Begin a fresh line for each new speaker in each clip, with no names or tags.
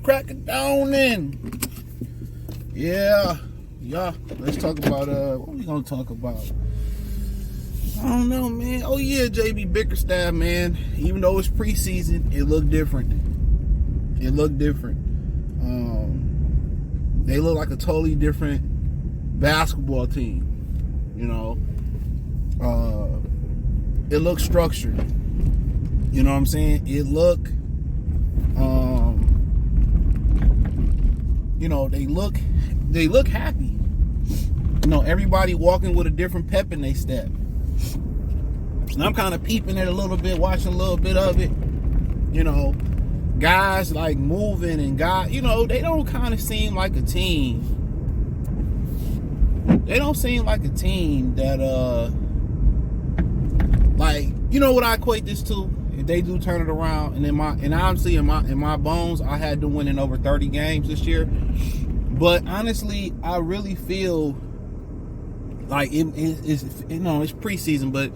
crack it down then. Yeah. Let's talk about what we gonna talk about? I don't know, man. Oh yeah, JB Bickerstaff, man. Even though it's preseason, it looked different. They look like a totally different basketball team. It looks structured. You know what I'm saying? It look, they look happy. Everybody walking with a different pep in their step. And I'm kind of peeping it a little bit, watching a little bit of it. Guys like moving and they don't kind of seem like a team. They don't seem like a team that, what I equate this to? If they do turn it around, and honestly in my bones, I had them winning over 30 games this year. But honestly, I really feel like it's preseason, but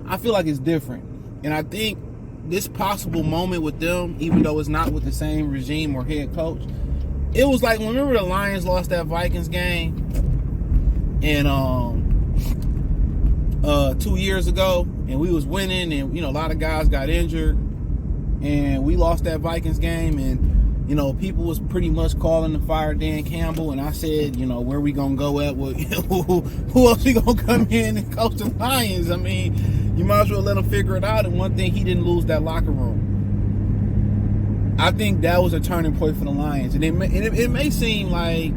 I feel like it's different. And I think this possible moment with them, even though it's not with the same regime or head coach, it was like, remember the Lions lost that Vikings game and 2 years ago, and we was winning, and a lot of guys got injured, and we lost that Vikings game, and people was pretty much calling to fire Dan Campbell, and I said, where we gonna go at? Who else we gonna come in and coach the Lions? I mean, you might as well let him figure it out. And one thing, he didn't lose that locker room. I think that was a turning point for the Lions, and it may seem like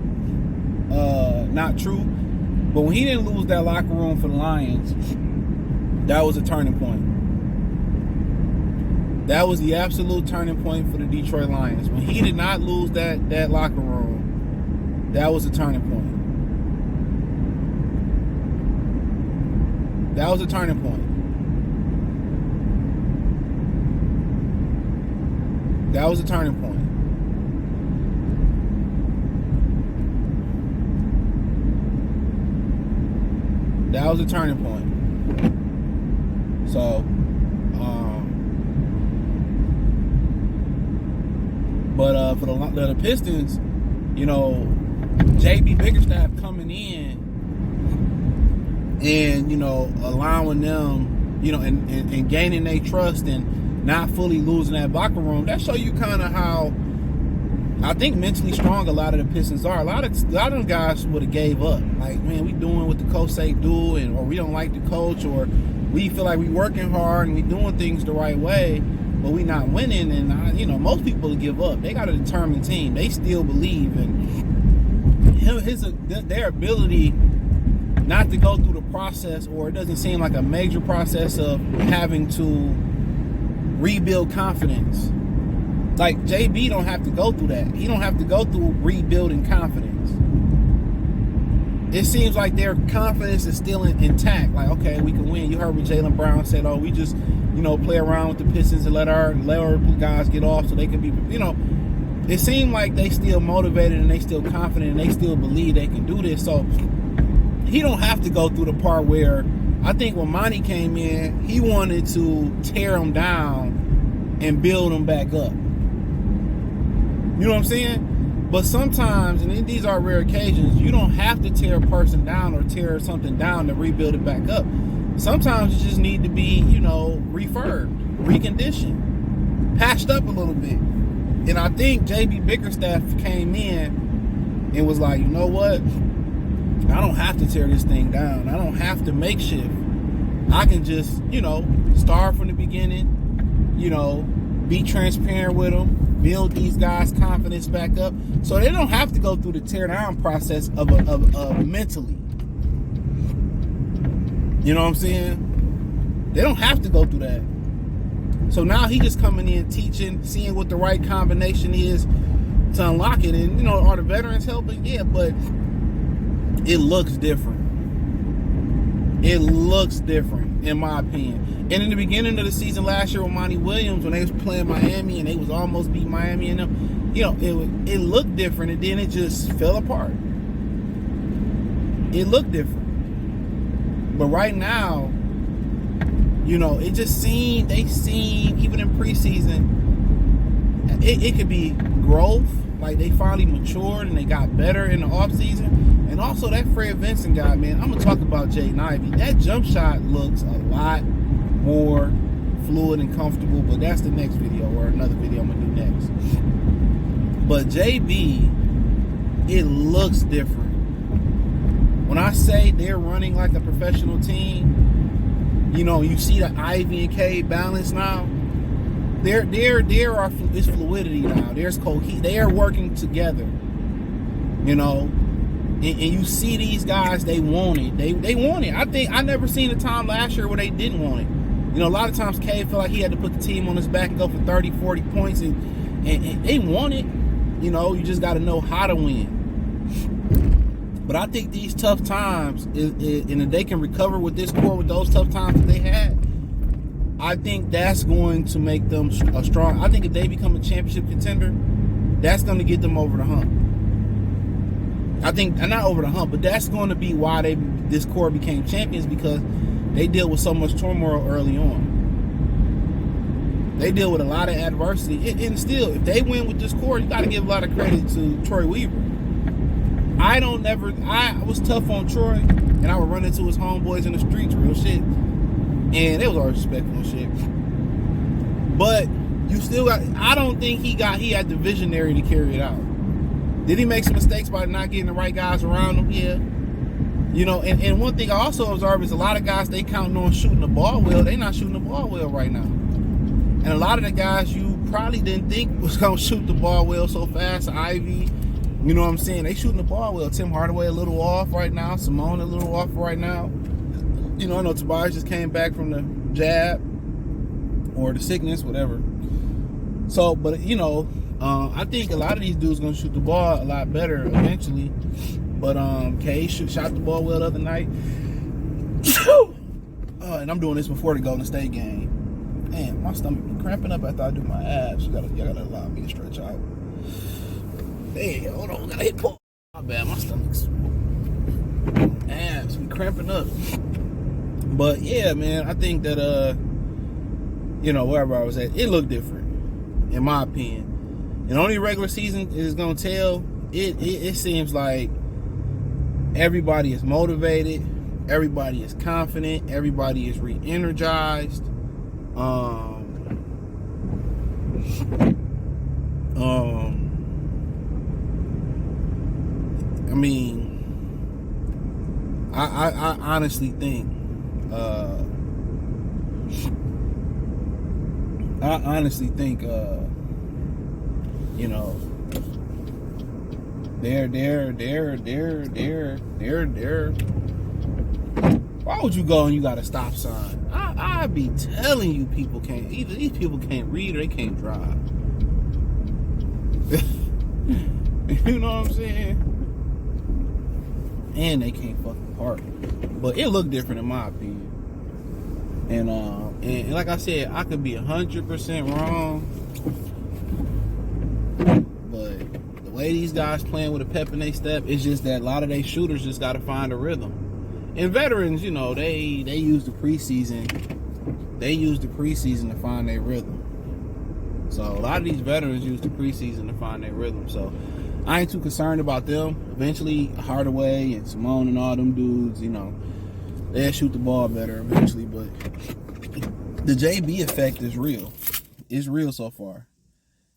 not true, but when he didn't lose that locker room for the Lions, that was a turning point. That was the absolute turning point for the Detroit Lions. When he did not lose that locker room, that was a turning point. That was a turning point. That was a turning point. That was a turning point. So, but for the Pistons, JB Bickerstaff coming in and allowing them, and gaining their trust and not fully losing that locker room. That show you kind of how I think mentally strong a lot of the Pistons are. A lot of them guys would have gave up. Like, man, we doing what the coach say do, or we don't like the coach, or we feel like we working hard and we doing things the right way, but we not winning. And most people will give up. They got a determined team. They still believe in their ability not to go through the process, or it doesn't seem like a major process of having to rebuild confidence. Like, JB don't have to go through that. He don't have to go through rebuilding confidence. It seems like their confidence is still intact. Like, okay, we can win. You heard what Jaylen Brown said, we just, play around with the Pistons and let our guys get off so they can be, it seemed like they still motivated and they still confident and they still believe they can do this. So he don't have to go through the part where, I think when Monty came in, he wanted to tear them down and build them back up. You know what I'm saying? But sometimes, and these are rare occasions, you don't have to tear a person down or tear something down to rebuild it back up. Sometimes you just need to be, refurbed, reconditioned, patched up a little bit. And I think JB Bickerstaff came in and was like, you know what? I don't have to tear this thing down. I don't have to make shift. I can just, start from the beginning, be transparent with them, build these guys' confidence back up, so they don't have to go through the tear down process of mentally. You know what I'm saying? They don't have to go through that. So now he just coming in, teaching, seeing what the right combination is to unlock it. And are the veterans helping? Yeah, but it looks different. It looks different, in my opinion. And in the beginning of the season last year with Monty Williams, when they was playing Miami and they was almost beat Miami and them, it looked different, and then it just fell apart. It looked different. But right now, it just they seem, even in preseason, it could be growth. like they finally matured and they got better in the offseason. And also that Fred Vincent guy, man, I'm gonna talk about Jaden Ivey. That jump shot looks a lot more fluid and comfortable, but that's the next video or another video I'm gonna do next. But JB, it looks different. When I say they're running like a professional team, you know, you see the Ivy and K balance now. It's fluidity now. There's cohesion. They are working together. You know, and you see these guys. They want it. They want it. I think I never seen a time last year where they didn't want it. You know, a lot of times K felt like he had to put the team on his back and go for 30, 40 points, and they want it. You know, you just got to know how to win. But I think these tough times, and if they can recover with this core, with those tough times that they had, I think that's going to make them a strong. I think if they become a championship contender, that's going to get them over the hump. I think, not over the hump, but that's going to be why this core became champions, because they deal with so much turmoil early on. They deal with a lot of adversity. And still, if they win with this core, you got to give a lot of credit to Troy Weaver. I was tough on Troy, and I would run into his homeboys in the streets, real shit. And it was all respectful and shit. But you still got, I don't think he had the visionary to carry it out. Did he make some mistakes by not getting the right guys around him? Yeah. You know, and one thing I also observe is a lot of guys, they counting on shooting the ball well. They not shooting the ball well right now. And a lot of the guys you probably didn't think was going to shoot the ball well so fast, Ivy, you know what I'm saying? They shooting the ball well. Tim Hardaway a little off right now. Simone a little off right now. You know, I know Tobias just came back from the jab or the sickness, whatever. So, but, you know, I think a lot of these dudes going to shoot the ball a lot better eventually. But K shot the ball well the other night. And I'm doing this before the Golden State game. Man, my stomach be cramping up after I do my abs. Y'all gotta allow me to stretch out. Hey, hold on, gotta hit pause. My bad, my stomach's abs be cramping up. But yeah, man, I think that you know, wherever I was at, it looked different, in my opinion. And only regular season is gonna tell. It seems like everybody is motivated, everybody is confident, everybody is re-energized. I mean, I honestly think, you know, they're. Why would you go and you got a stop sign? I be telling you, people can't, either these people can't read or they can't drive. You know what I'm saying? And they can't fucking park. But it looked different in my opinion. And like I said, I could be 100% wrong. But the way these guys playing with a pep in their step, it's just that a lot of their shooters just got to find a rhythm. And veterans, you know, they use the preseason. They use the preseason to find their rhythm. So a lot of these veterans use the preseason to find their rhythm. So I ain't too concerned about them. Eventually, Hardaway and Simone and all them dudes, you know, they'll shoot the ball better eventually. But the JB effect is real. It's real so far.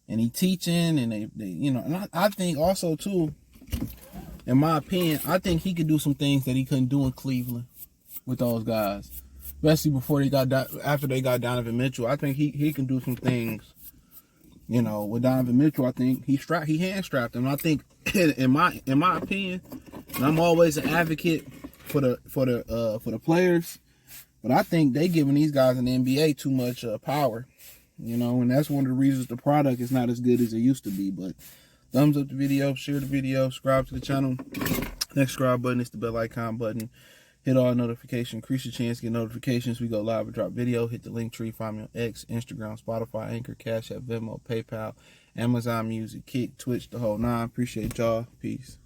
And he teaching, and they you know, and I think also too, in my opinion, I think he could do some things that he couldn't do in Cleveland with those guys, especially after they got Donovan Mitchell. I think he can do some things, you know, with Donovan Mitchell. I think he hand strapped him. I think in my opinion, and I'm always an advocate for the players, but I think they giving these guys in the NBA too much power, you know, and that's one of the reasons the product is not as good as it used to be. But thumbs up the video, share the video, subscribe to the channel. Next subscribe button is the bell icon button. Hit all notifications, increase your chance to get notifications. We go live and drop video. Hit the link tree, find me on X, Instagram, Spotify, Anchor, Cash App, Venmo, PayPal, Amazon Music, Kick, Twitch, the whole nine. Appreciate y'all. Peace.